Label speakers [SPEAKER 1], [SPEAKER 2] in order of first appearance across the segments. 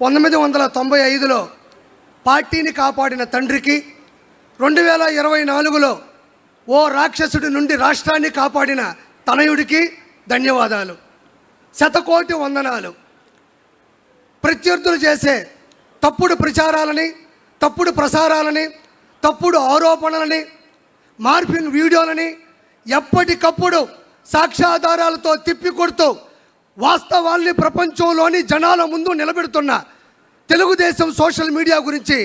[SPEAKER 1] 1995లో పార్టీని కాపాడిన తండ్రికి, 2024లో ఓ రాక్షసుడి నుండి రాష్ట్రాన్ని కాపాడిన తనయుడికి ధన్యవాదాలు, శతకోటి వందనాలు. ప్రత్యర్థులు చేసే తప్పుడు ప్రచారాలని, తప్పుడు ప్రసారాలని, తప్పుడు ఆరోపణలని, మార్ఫింగ్ వీడియోలని ఎప్పటికప్పుడు సాక్ష్యాధారాలతో తిప్పికొడుతూ వాస్తవాల్ని ప్రపంచంలోని జనాల ముందు నిలబెడుతున్న తెలుగుదేశం సోషల్ మీడియా గురించి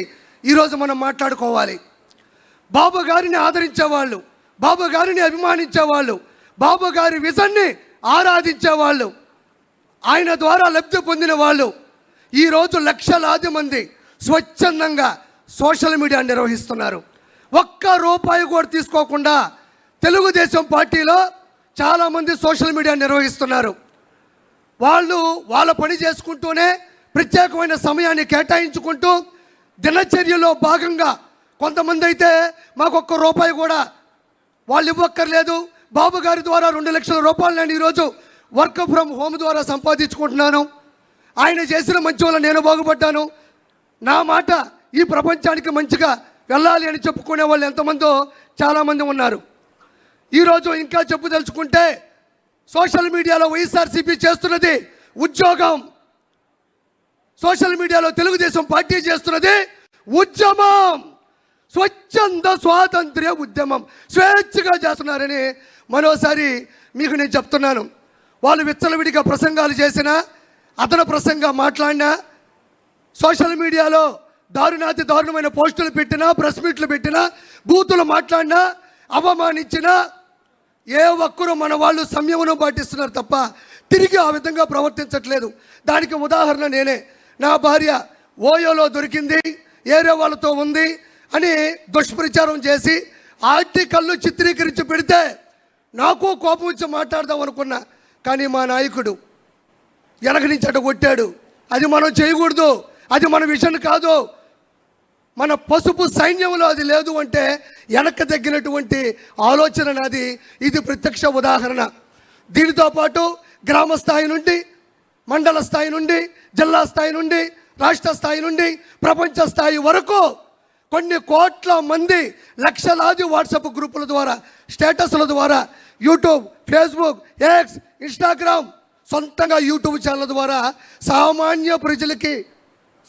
[SPEAKER 1] ఈరోజు మనం మాట్లాడుకోవాలి. బాబు గారిని ఆదరించేవాళ్ళు, బాబు గారిని అభిమానించేవాళ్ళు, బాబు గారి విజన్ని ఆరాధించేవాళ్ళు, ఆయన ద్వారా లబ్ధి పొందిన వాళ్ళు ఈరోజు లక్షలాది మంది స్వచ్ఛందంగా సోషల్ మీడియా నిర్వహిస్తున్నారు. ఒక్క రూపాయి కూడా తీసుకోకుండా తెలుగుదేశం పార్టీలో చాలామంది సోషల్ మీడియా నిర్వహిస్తున్నారు. వాళ్ళు వాళ్ళ పని చేసుకుంటూనే ప్రత్యేకమైన సమయాన్ని కేటాయించుకుంటూ దినచర్యలో భాగంగా కొంతమంది అయితే మాకు ఒక్క రూపాయి కూడా వాళ్ళు ఇవ్వక్కర్లేదు, బాబు గారి ద్వారా 2 లక్షల రూపాయలు నేను ఈరోజు వర్క్ ఫ్రమ్ హోమ్ ద్వారా సంపాదించుకుంటున్నాను, ఆయన చేసిన మంచి వల్ల నేను బాగుపడ్డాను, నా మాట ఈ ప్రపంచానికి మంచిగా వెళ్ళాలి అని చెప్పుకునే వాళ్ళు ఎంతమందో చాలామంది ఉన్నారు. ఈరోజు ఇంకా తెలుసుకుంటే సోషల్ మీడియాలో వైఎస్ఆర్సీపీ చేస్తున్నది ఉద్యోగం, సోషల్ మీడియాలో తెలుగుదేశం పార్టీ చేస్తున్నది ఉద్యమం, స్వచ్ఛంద స్వాతంత్ర్య ఉద్యమం, స్వేచ్ఛగా చేస్తున్నారని మరోసారి మీకు నేను చెప్తున్నాను. వాళ్ళు విచ్చలవిడిగా ప్రసంగాలు చేసినా, అతను ప్రసంగా మాట్లాడినా, సోషల్ మీడియాలో దారుణాతి దారుణమైన పోస్టులు పెట్టినా, ప్రెస్ మీట్లు పెట్టినా, బూతులు మాట్లాడినా, అవమానించినా ఏ ఒక్కరూ మన వాళ్ళు సంయమనం పాటిస్తున్నారు తప్ప తిరిగి ఆ విధంగా ప్రవర్తించట్లేదు. దానికి ఉదాహరణ నేనే. నా భార్య ఓయోలో దొరికింది, ఏరే వాళ్ళతో ఉంది అని దుష్ప్రచారం చేసి ఆర్టికల్లు చిత్రీకరించి పెడితే నాకు కోపం వచ్చి మాట్లాడదాం అనుకున్నా. కానీ మా నాయకుడు వెనక నుంచి అటు కొట్టాడు. అది మనం చేయకూడదు, అది మన విషయం కాదు, మన పసుపు సైన్యంలో అది లేదు అంటే వెనక్కి తగ్గినటువంటి ఆలోచన నాది. ఇది ప్రత్యక్ష ఉదాహరణ. దీనితో పాటు గ్రామ స్థాయి నుండి, మండల స్థాయి నుండి, జిల్లా స్థాయి నుండి, రాష్ట్ర స్థాయి నుండి, ప్రపంచ స్థాయి వరకు కొన్ని కోట్ల మంది లక్షలాది వాట్సాప్ గ్రూపుల ద్వారా, స్టేటస్ల ద్వారా, యూట్యూబ్, ఫేస్బుక్, ఎక్స్, ఇన్స్టాగ్రామ్, సొంతంగా యూట్యూబ్ ఛానల్ ద్వారా సామాన్య ప్రజలకి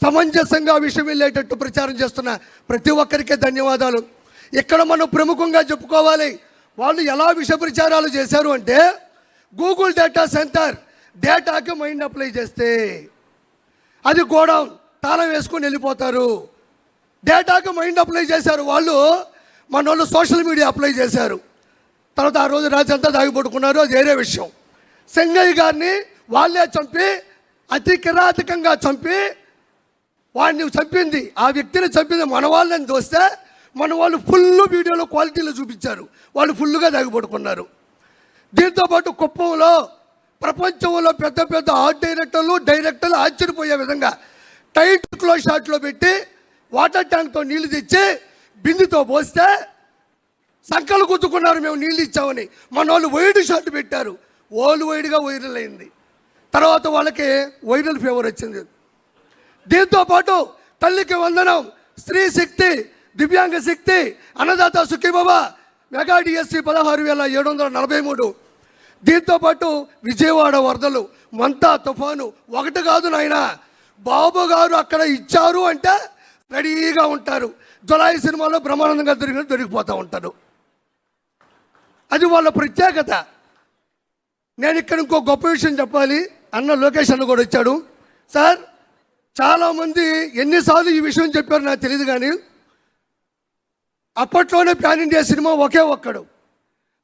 [SPEAKER 1] సమంజసంగా విషయం వెళ్ళేటట్టు ప్రచారం చేస్తున్న ప్రతి ఒక్కరికి ధన్యవాదాలు. ఇక్కడ మనం ప్రముఖంగా చెప్పుకోవాలి. వాళ్ళు ఎలా విష ప్రచారాలు చేశారు అంటే, గూగుల్ డేటా సెంటర్ డేటాకి మైండ్ అప్లై చేస్తే అది గోడౌన్ తాళం వేసుకొని వెళ్ళిపోతారు. డేటాకి మైండ్ అప్లై చేశారు వాళ్ళు, మన వాళ్ళు సోషల్ మీడియా అప్లై చేశారు. తర్వాత ఆ రోజు రాత్రి అంతా దాగిపడుకున్నారు, అది వేరే విషయం. సింగయ్య గారిని వాళ్ళే చంపి, అతి కిరాతకంగా చంపి, వాడిని చంపింది, ఆ వ్యక్తిని చంపింది మన వాళ్ళని చూస్తే మన వాళ్ళు ఫుల్ వీడియోలో క్వాలిటీలో చూపించారు, వాళ్ళు ఫుల్గా దాగిపడుకున్నారు. దీంతోపాటు కుప్పంలో ప్రపంచంలో పెద్ద పెద్ద ఆర్ట్ డైరెక్టర్లు ఆశ్చర్యపోయే విధంగా టైట్ క్లోజ్ షాట్లో పెట్టి వాటర్ ట్యాంక్తో నీళ్లు తెచ్చి బిందుతో పోస్తే సంకలు గుద్దుకున్నారు, మేము నీళ్ళు ఇచ్చామని. మన వాళ్ళు వైడ్ షాట్ పెట్టారు, ఓల్డ్ వైడ్గా వైరల్ అయింది. తర్వాత వాళ్ళకి వైరల్ ఫీవర్ వచ్చింది. దీంతోపాటు తల్లికి వందనం, స్త్రీ శక్తి, దివ్యాంగ శక్తి, అన్నదాత సుఖీబాబా, మెగా డిఎస్సి 16,743. దీంతోపాటు విజయవాడ వరదలు, మంతా తుఫాను, ఒకటి కాదు నాయన, బాబు గారు అక్కడ ఇచ్చారు అంటే రెడీగా ఉంటారు. జులై సినిమాలో బ్రహ్మానందంగా దొరికిపోతూ ఉంటారు. అది వాళ్ళ ప్రత్యేకత. నేను ఇక్కడ ఇంకో గొప్ప విషయం చెప్పాలి. అన్న లోకేష్ అన్న కూడా వచ్చాడు. సార్, చాలామంది ఎన్నిసార్లు ఈ విషయం చెప్పారు నాకు తెలియదు, కానీ అప్పట్లోనే ప్యాన్ ఇండియా సినిమా ఒకే ఒక్కడు.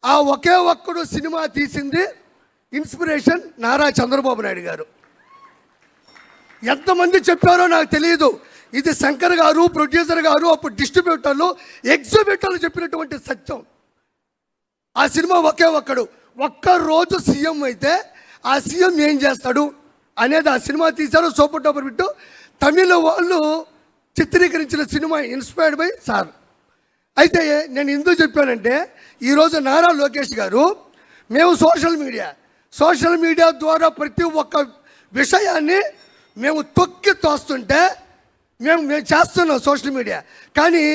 [SPEAKER 1] ఆ ఒకే ఒక్కడు సినిమా తీసింది ఇన్స్పిరేషన్ నారా చంద్రబాబు నాయుడు గారు. ఎంతమంది చెప్పారో నాకు తెలియదు. ఇది శంకర్ గారు, ప్రొడ్యూసర్ గారు, అప్పుడు డిస్ట్రిబ్యూటర్లు, ఎగ్జిబిటర్లు చెప్పినటువంటి సత్యం. ఆ సినిమా ఒకే ఒక్కడు. ఒక్కరోజు సీఎం అయితే ఆ సీఎం ఏం చేస్తాడు అనేది ఆ సినిమా తీశారు. Super duper bit. తమిళ వాళ్ళు చిత్రీకరించిన సినిమా ఇన్స్పైర్డ్ బై సార్. అయితే నేను ఎందుకు చెప్పానంటే, ఈరోజు నారా లోకేష్ గారు, మేము సోషల్ మీడియా ద్వారా ప్రతి ఒక్క విషయాన్ని మేము తొక్కి తోస్తుంటే మేము చేస్తున్నాం సోషల్ మీడియా, కానీ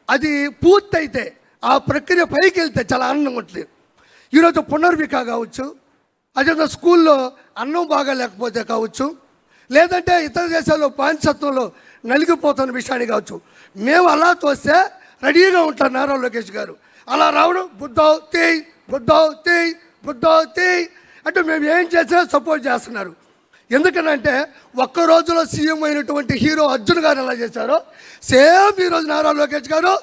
[SPEAKER 1] అది పూర్తయితే ఆ ప్రక్రియ పైకి వెళ్తే చాలా ఆనందంగా ఉంటుంది. ఈరోజు పునర్విక కావచ్చు, అదే స్కూల్లో అన్నం బాగా లేకపోతే కావచ్చు, లేదంటే ఇతర దేశాల్లో బానిసత్వంలో నలిగిపోతున్న విషయాన్ని కావచ్చు, మేము అలా తోస్తే రెడీగా ఉంటారు నారా లోకేష్ గారు. అలా రావడం బుద్ధావ్ తేయ్ బుద్ధావ్ తేయ్ బుద్ధావ్ తేయ్ అంటే మేము ఏం చేసినా సపోర్ట్ చేస్తున్నారు. ఎందుకనంటే ఒక్క రోజులో సీఎం అయినటువంటి హీరో అర్జున్ గారు ఎలా చేశారో సేమ్ ఈరోజు నారా లోకేష్ గారు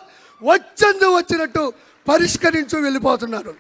[SPEAKER 1] వచ్చినట్టు పరిష్కరించు వెళ్ళిపోతున్నారు.